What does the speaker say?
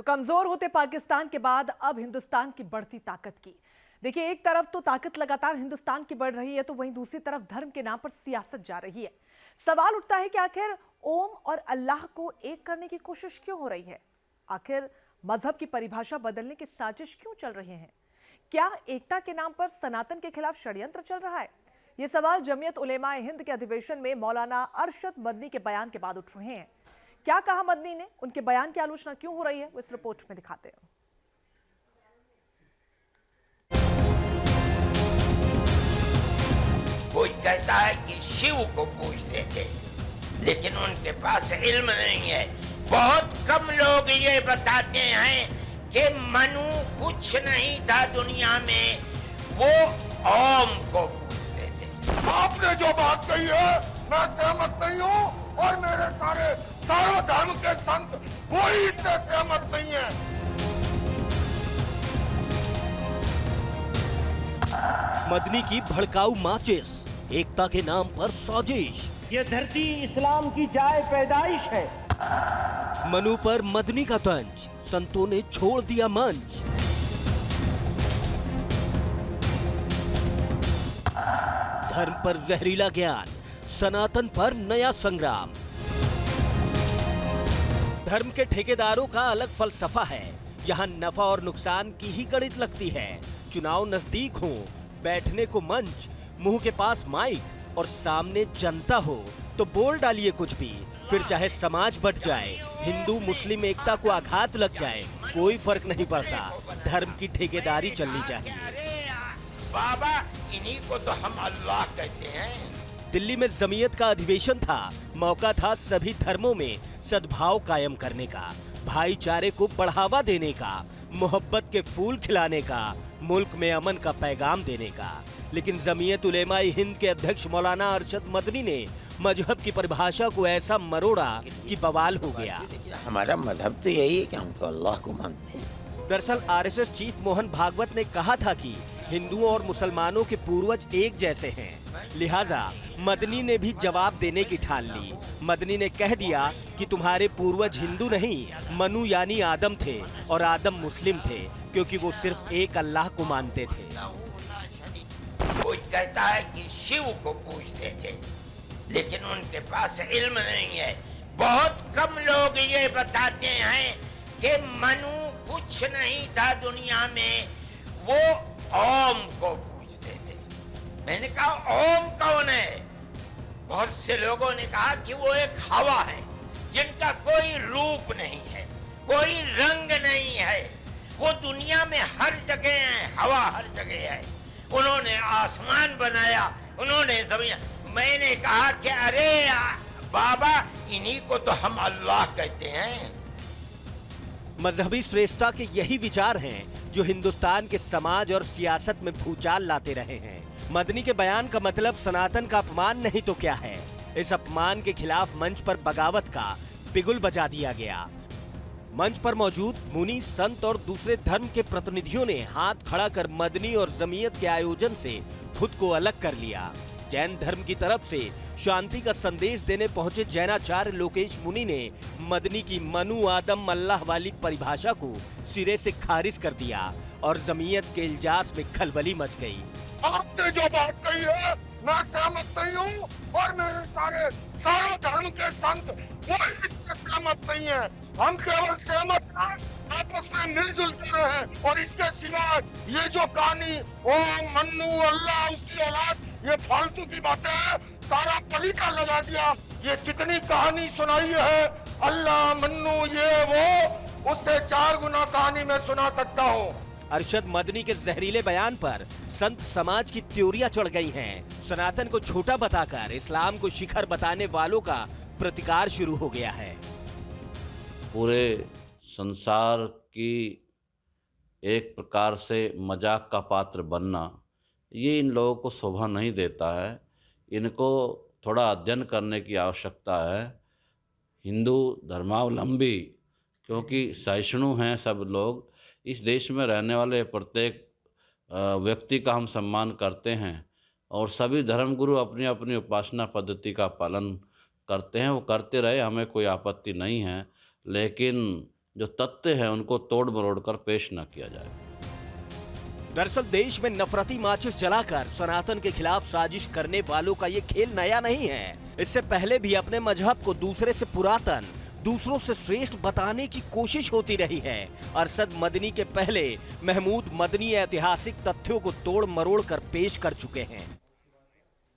तो कमजोर होते पाकिस्तान के बाद अब हिंदुस्तान की बढ़ती ताकत की। देखिए, एक तरफ तो ताकत लगातार हिंदुस्तान की बढ़ रही है, तो वहीं दूसरी तरफ धर्म के नाम पर सियासत जा रही है। सवाल उठता है कि आखिर ओम और अल्लाह को एक करने की कोशिश क्यों हो रही है? आखिर मजहब की परिभाषा बदलने की साजिश क्यों चल रही है? क्या एकता के नाम पर सनातन के खिलाफ षड्यंत्र चल रहा है? ये सवाल जमीयत उलेमाए हिंद के अधिवेशन में मौलाना अरशद मदनी के बयान के बाद उठ रहे हैं। क्या कहा मदनी ने, उनके बयान की आलोचना क्यों हो रही है, वो इस रिपोर्ट में दिखाते हैं। कोई कहता है कि शिव को पूजते थे, लेकिन उनके पास इल्म नहीं है। बहुत कम लोग ये बताते हैं कि मनु कुछ नहीं था दुनिया में, वो ओम को पूजते थे। आपने जो बात कही है मैं सहमत नहीं हूँ और मेरे सारे सर्वधर्म के संत कोई इससे सहमत नहीं है। मदनी की भड़काऊ माचिस, एकता के नाम पर साजिश। ये धरती इस्लाम की जाए पैदाइश है। मनु पर मदनी का तंज, संतों ने छोड़ दिया मंच। धर्म पर जहरीला ज्ञान, सनातन पर नया संग्राम। धर्म के ठेकेदारों का अलग फलसफा है। यहाँ नफा और नुकसान की ही गणित लगती है। चुनाव नजदीक हो, बैठने को मंच, मुंह के पास माइक और सामने जनता हो तो बोल डालिए कुछ भी, फिर चाहे समाज बट जाए, हिंदू मुस्लिम एकता को आघात लग जाए, कोई फर्क नहीं पड़ता। धर्म की ठेकेदारी चलनी चाहिए। बाबा, इन्हीं को तो हम अल्लाह कहते हैं। दिल्ली में जमीयत का अधिवेशन था। मौका था सभी धर्मों में सद्भाव कायम करने का, भाईचारे को बढ़ावा देने का, मोहब्बत के फूल खिलाने का, मुल्क में अमन का पैगाम देने का। लेकिन जमीयत उलेमाए हिंद के अध्यक्ष मौलाना अरशद मदनी ने मजहब की परिभाषा को ऐसा मरोड़ा कि बवाल हो गया। हमारा मजहब तो यही है कि हम तो अल्लाह को मानते हैं। दरअसल आरएसएस चीफ मोहन भागवत ने कहा था कि हिंदुओं और मुसलमानों के पूर्वज एक जैसे हैं, लिहाजा मदनी ने भी जवाब देने की ठान ली। मदनी ने कह दिया कि तुम्हारे पूर्वज हिंदू नहीं, मनु यानी आदम थे और आदम मुस्लिम थे, क्योंकि वो सिर्फ एक अल्लाह को मानते थे। कोई कहता है कि शिव को पूजते थे, लेकिन उनके पास इल्म नहीं है। बहुत कम लोग ये बताते हैं कि मनु कुछ नहीं था दुनिया में, वो ओम को पूजते थे। मैंने कहा ओम कौन है? बहुत से लोगों ने कहा कि वो एक हवा है जिनका कोई रूप नहीं है, कोई रंग नहीं है, वो दुनिया में हर जगह है, हवा हर जगह है। उन्होंने आसमान बनाया, उन्होंने जमीन। मैंने कहा कि अरे बाबा, इन्हीं को तो हम अल्लाह कहते हैं। मजहबी श्रेष्ठता के यही विचार हैं जो हिंदुस्तान के समाज और सियासत में भूचाल लाते रहे हैं। मदनी के बयान का मतलब सनातन का अपमान नहीं तो क्या है। इस अपमान के खिलाफ मंच पर बगावत का बिगुल बजा दिया गया। मंच पर मौजूद मुनि, संत और दूसरे धर्म के प्रतिनिधियों ने हाथ खड़ा कर मदनी और जमीयत के आयोजन से खुद को अलग कर लिया। जैन धर्म की तरफ से शांति का संदेश देने पहुंचे जैनाचार्य लोकेश मुनि ने मदनी की मनु आदम अल्लाह वाली परिभाषा को सिरे से खारिज कर दिया और जमीयत के इल्जास में खलबली मच गई। आपने जो बात कही है मैं सहमत नहीं हूँ और मेरे सारे सर्वधर्म के संत कोई इससे सहमत नहीं है। हम केवल सहमत हैं, आपस में मिलजुल कर रहे। और इसके सिवा ये जो कहानी ओम मन्नू अल्लाह उसकी औलाद, ये फालतू की बातें हैं। सारा पलीता लगा दिया। ये जितनी कहानी सुनाई है अल्लाह मन्नू ये वो, उससे 4 गुना कहानी मैं सुना सकता हूँ। अरशद मदनी के जहरीले बयान पर संत समाज की त्योरियां चढ़ गई हैं। सनातन को छोटा बताकर इस्लाम को शिखर बताने वालों का प्रतिकार शुरू हो गया है। पूरे संसार की एक प्रकार से मजाक का पात्र बनना, ये इन लोगों को शोभा नहीं देता है। इनको थोड़ा अध्ययन करने की आवश्यकता है। हिंदू धर्मावलंबी, क्योंकि सहिष्णु हैं सब लोग, इस देश में रहने वाले प्रत्येक व्यक्ति का हम सम्मान करते हैं और सभी धर्मगुरु अपनी अपनी उपासना पद्धति का पालन करते हैं। वो करते रहे, हमें कोई आपत्ति नहीं है। लेकिन जो तथ्य हैं उनको तोड़ मरोड़ कर पेश न किया जाए। दरअसल देश में नफरती माचिस जलाकर सनातन के खिलाफ साजिश करने वालों का ये खेल नया नहीं है। इससे पहले भी अपने मजहब को दूसरे से पुरातन, दूसरों से श्रेष्ठ बताने की कोशिश होती रही है। अरशद मदनी के पहले महमूद मदनी ऐतिहासिक तथ्यों को तोड़ मरोड़ कर पेश कर चुके हैं।